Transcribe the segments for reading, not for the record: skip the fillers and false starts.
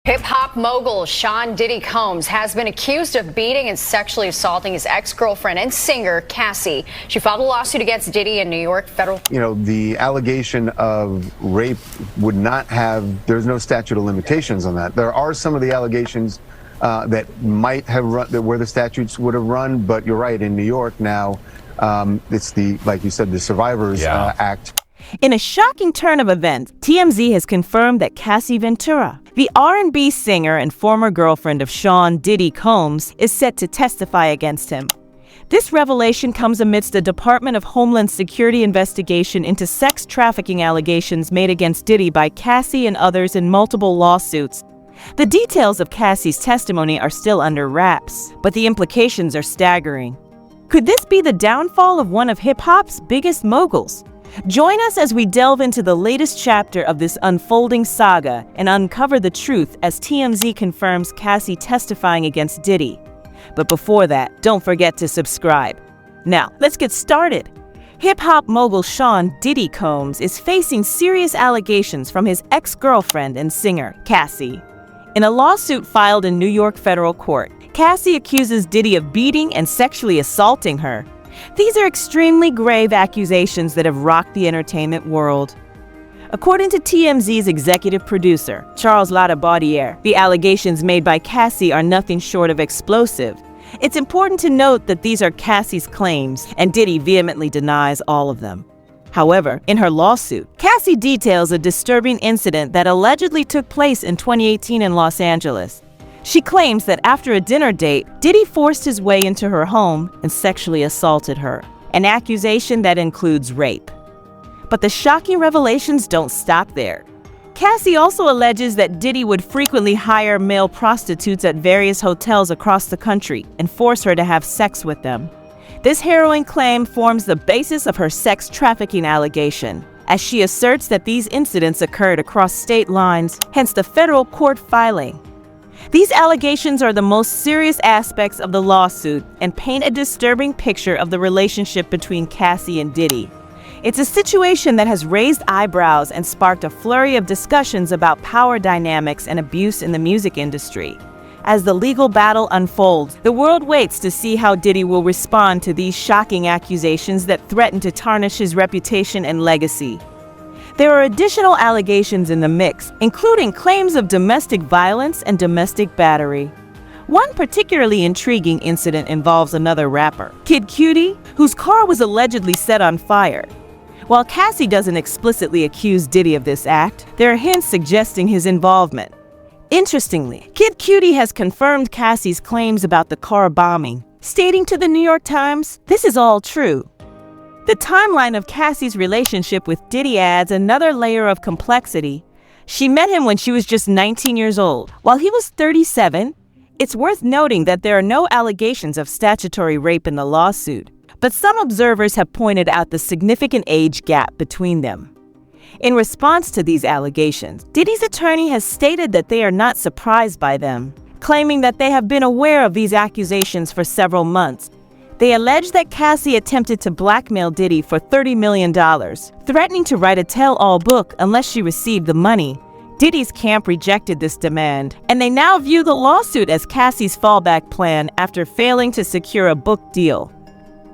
Hip-hop mogul Sean Diddy Combs has been accused of beating and sexually assaulting his ex-girlfriend and singer, Cassie. She filed a lawsuit against Diddy in New York federal. The allegation of rape would not have, there's no statute of limitations on that. There are some of the allegations that might have run, where the statutes would have run, but you're right, in New York now, it's like you said, the Survivors Act. In a shocking turn of events, TMZ has confirmed that Cassie Ventura, the R&B singer and former girlfriend of Sean Diddy Combs, is set to testify against him. This revelation comes amidst a Department of Homeland Security investigation into sex trafficking allegations made against Diddy by Cassie and others in multiple lawsuits. The details of Cassie's testimony are still under wraps, but the implications are staggering. Could this be the downfall of one of hip-hop's biggest moguls? Join us as we delve into the latest chapter of this unfolding saga and uncover the truth as TMZ confirms Cassie testifying against Diddy. But before that, don't forget to subscribe. Now, let's get started. Hip-hop mogul Sean Diddy Combs is facing serious allegations from his ex-girlfriend and singer, Cassie. In a lawsuit filed in New York federal court, Cassie accuses Diddy of beating and sexually assaulting her. These are extremely grave accusations that have rocked the entertainment world. According to TMZ's executive producer, Charles Ladabaudiere, the allegations made by Cassie are nothing short of explosive. It's important to note that these are Cassie's claims, and Diddy vehemently denies all of them. However, in her lawsuit, Cassie details a disturbing incident that allegedly took place in 2018 in Los Angeles. She claims that after a dinner date, Diddy forced his way into her home and sexually assaulted her, an accusation that includes rape. But the shocking revelations don't stop there. Cassie also alleges that Diddy would frequently hire male prostitutes at various hotels across the country and force her to have sex with them. This harrowing claim forms the basis of her sex trafficking allegation, as she asserts that these incidents occurred across state lines, hence the federal court filing. These allegations are the most serious aspects of the lawsuit and paint a disturbing picture of the relationship between Cassie and Diddy. It's a situation that has raised eyebrows and sparked a flurry of discussions about power dynamics and abuse in the music industry. As the legal battle unfolds, the world waits to see how Diddy will respond to these shocking accusations that threaten to tarnish his reputation and legacy. There are additional allegations in the mix, including claims of domestic violence and domestic battery. One particularly intriguing incident involves another rapper, Kid Cudi, whose car was allegedly set on fire. While Cassie doesn't explicitly accuse Diddy of this act, there are hints suggesting his involvement. Interestingly, Kid Cudi has confirmed Cassie's claims about the car bombing, stating to the New York Times, "This is all true." The timeline of Cassie's relationship with Diddy adds another layer of complexity. She met him when she was just 19 years old, while he was 37. It's worth noting that there are no allegations of statutory rape in the lawsuit, but some observers have pointed out the significant age gap between them. In response to these allegations, Diddy's attorney has stated that they are not surprised by them, claiming that they have been aware of these accusations for several months. They allege that Cassie attempted to blackmail Diddy for $30 million, threatening to write a tell-all book unless she received the money. Diddy's camp rejected this demand, and they now view the lawsuit as Cassie's fallback plan after failing to secure a book deal.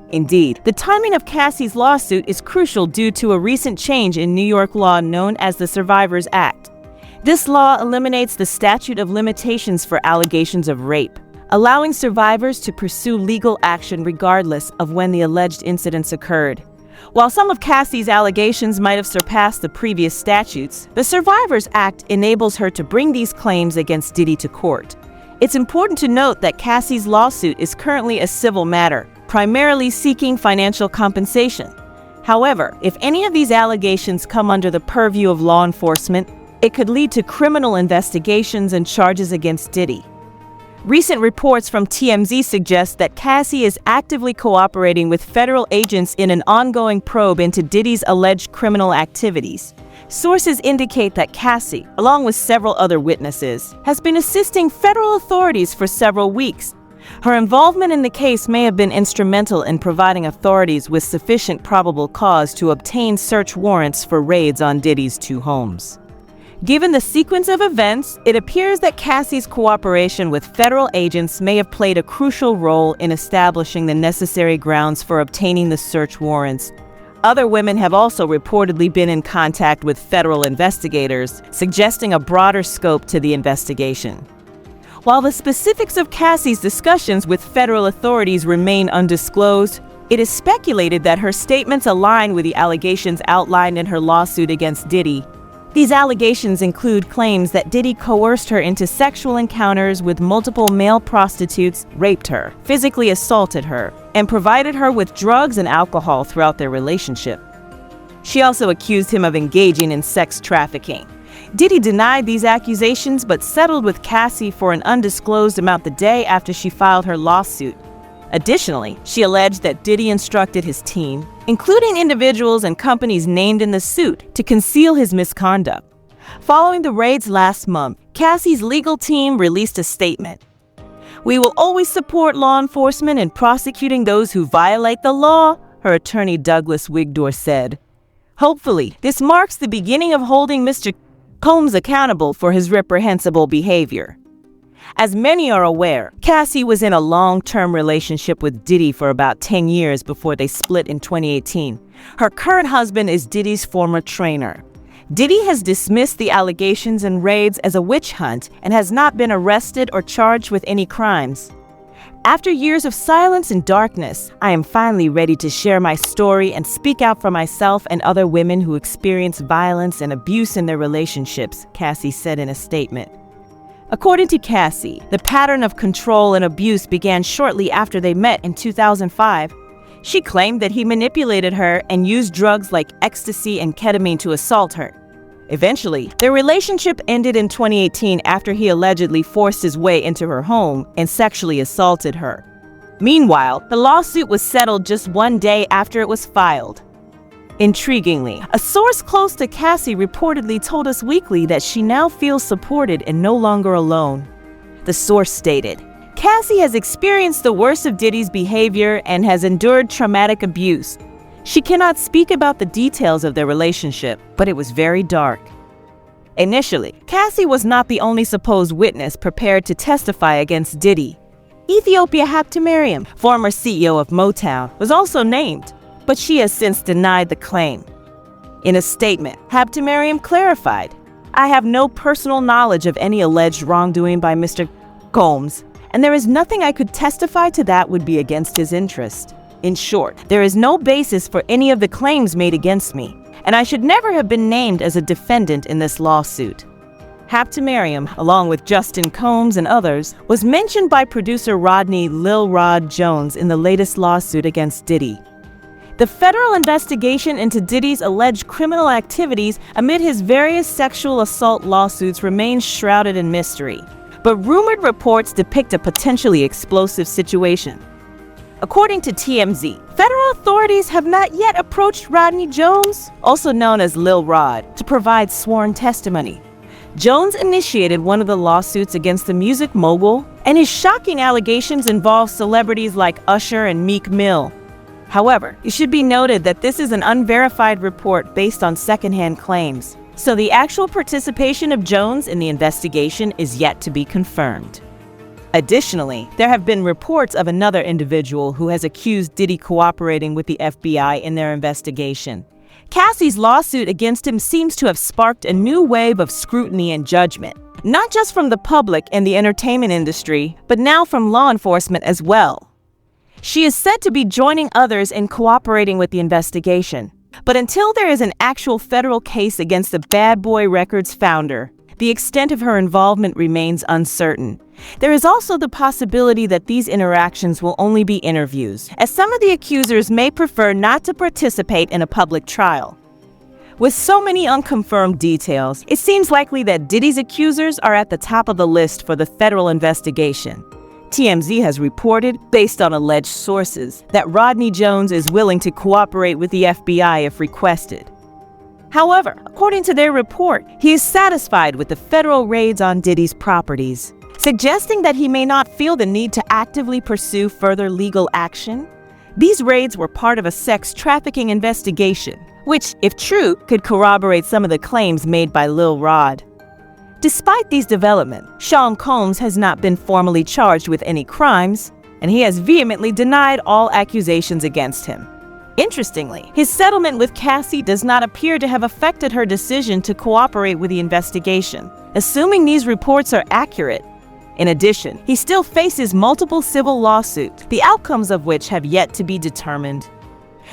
Indeed, the timing of Cassie's lawsuit is crucial due to a recent change in New York law known as the Survivors Act. This law eliminates the statute of limitations for allegations of rape, allowing survivors to pursue legal action regardless of when the alleged incidents occurred. While some of Cassie's allegations might have surpassed the previous statutes, the Survivors Act enables her to bring these claims against Diddy to court. It's important to note that Cassie's lawsuit is currently a civil matter, primarily seeking financial compensation. However, if any of these allegations come under the purview of law enforcement, it could lead to criminal investigations and charges against Diddy. Recent reports from TMZ suggest that Cassie is actively cooperating with federal agents in an ongoing probe into Diddy's alleged criminal activities. Sources indicate that Cassie, along with several other witnesses, has been assisting federal authorities for several weeks. Her involvement in the case may have been instrumental in providing authorities with sufficient probable cause to obtain search warrants for raids on Diddy's two homes. Given the sequence of events, it appears that Cassie's cooperation with federal agents may have played a crucial role in establishing the necessary grounds for obtaining the search warrants. Other women have also reportedly been in contact with federal investigators, suggesting a broader scope to the investigation. While the specifics of Cassie's discussions with federal authorities remain undisclosed, it is speculated that her statements align with the allegations outlined in her lawsuit against Diddy. These allegations include claims that Diddy coerced her into sexual encounters with multiple male prostitutes, raped her, physically assaulted her, and provided her with drugs and alcohol throughout their relationship. She also accused him of engaging in sex trafficking. Diddy denied these accusations but settled with Cassie for an undisclosed amount the day after she filed her lawsuit. Additionally, she alleged that Diddy instructed his team, including individuals and companies named in the suit, to conceal his misconduct. Following the raids last month, Cassie's legal team released a statement. "We will always support law enforcement in prosecuting those who violate the law," her attorney Douglas Wigdor said. Hopefully, this marks the beginning of holding Mr. Combs accountable for his reprehensible behavior. As many are aware, Cassie was in a long-term relationship with Diddy for about 10 years before they split in 2018. Her current husband is Diddy's former trainer. Diddy has dismissed the allegations and raids as a witch hunt and has not been arrested or charged with any crimes. After years of silence and darkness, I am finally ready to share my story and speak out for myself and other women who experience violence and abuse in their relationships, Cassie said in a statement. According to Cassie, the pattern of control and abuse began shortly after they met in 2005. She claimed that he manipulated her and used drugs like ecstasy and ketamine to assault her. Eventually, their relationship ended in 2018 after he allegedly forced his way into her home and sexually assaulted her. Meanwhile, the lawsuit was settled just one day after it was filed. Intriguingly, a source close to Cassie reportedly told Us Weekly that she now feels supported and no longer alone. The source stated, "Cassie has experienced the worst of Diddy's behavior and has endured traumatic abuse. She cannot speak about the details of their relationship, but it was very dark." Initially, Cassie was not the only supposed witness prepared to testify against Diddy. Ethiopia Haptemariam, former CEO of Motown, was also named, but she has since denied the claim. In a statement, Haptemariam clarified, "I have no personal knowledge of any alleged wrongdoing by Mr. Combs, and there is nothing I could testify to that would be against his interest. In short, there is no basis for any of the claims made against me, and I should never have been named as a defendant in this lawsuit." Haptemariam, along with Justin Combs and others, was mentioned by producer Rodney Lil Rod Jones in the latest lawsuit against Diddy. The federal investigation into Diddy's alleged criminal activities amid his various sexual assault lawsuits remains shrouded in mystery, but rumored reports depict a potentially explosive situation. According to TMZ, federal authorities have not yet approached Rodney Jones, also known as Lil Rod, to provide sworn testimony. Jones initiated one of the lawsuits against the music mogul, and his shocking allegations involve celebrities like Usher and Meek Mill. However, it should be noted that this is an unverified report based on secondhand claims, so the actual participation of Jones in the investigation is yet to be confirmed. Additionally, there have been reports of another individual who has accused Diddy cooperating with the FBI in their investigation. Cassie's lawsuit against him seems to have sparked a new wave of scrutiny and judgment, not just from the public and the entertainment industry, but now from law enforcement as well. She is said to be joining others in cooperating with the investigation. But until there is an actual federal case against the Bad Boy Records founder, the extent of her involvement remains uncertain. There is also the possibility that these interactions will only be interviews, as some of the accusers may prefer not to participate in a public trial. With so many unconfirmed details, it seems likely that Diddy's accusers are at the top of the list for the federal investigation. TMZ has reported, based on alleged sources, that Rodney Jones is willing to cooperate with the FBI if requested. However, according to their report, he is satisfied with the federal raids on Diddy's properties, suggesting that he may not feel the need to actively pursue further legal action. These raids were part of a sex trafficking investigation, which, if true, could corroborate some of the claims made by Lil Rod. Despite these developments, Sean Combs has not been formally charged with any crimes, and he has vehemently denied all accusations against him. Interestingly, his settlement with Cassie does not appear to have affected her decision to cooperate with the investigation, assuming these reports are accurate. In addition, he still faces multiple civil lawsuits, the outcomes of which have yet to be determined.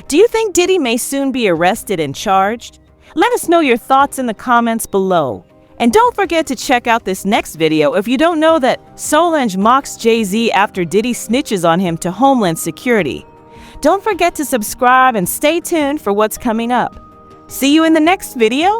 Do you think Diddy may soon be arrested and charged? Let us know your thoughts in the comments below. And don't forget to check out this next video if you don't know that Solange mocks Jay-Z after Diddy snitches on him to Homeland Security. Don't forget to subscribe and stay tuned for what's coming up. See you in the next video.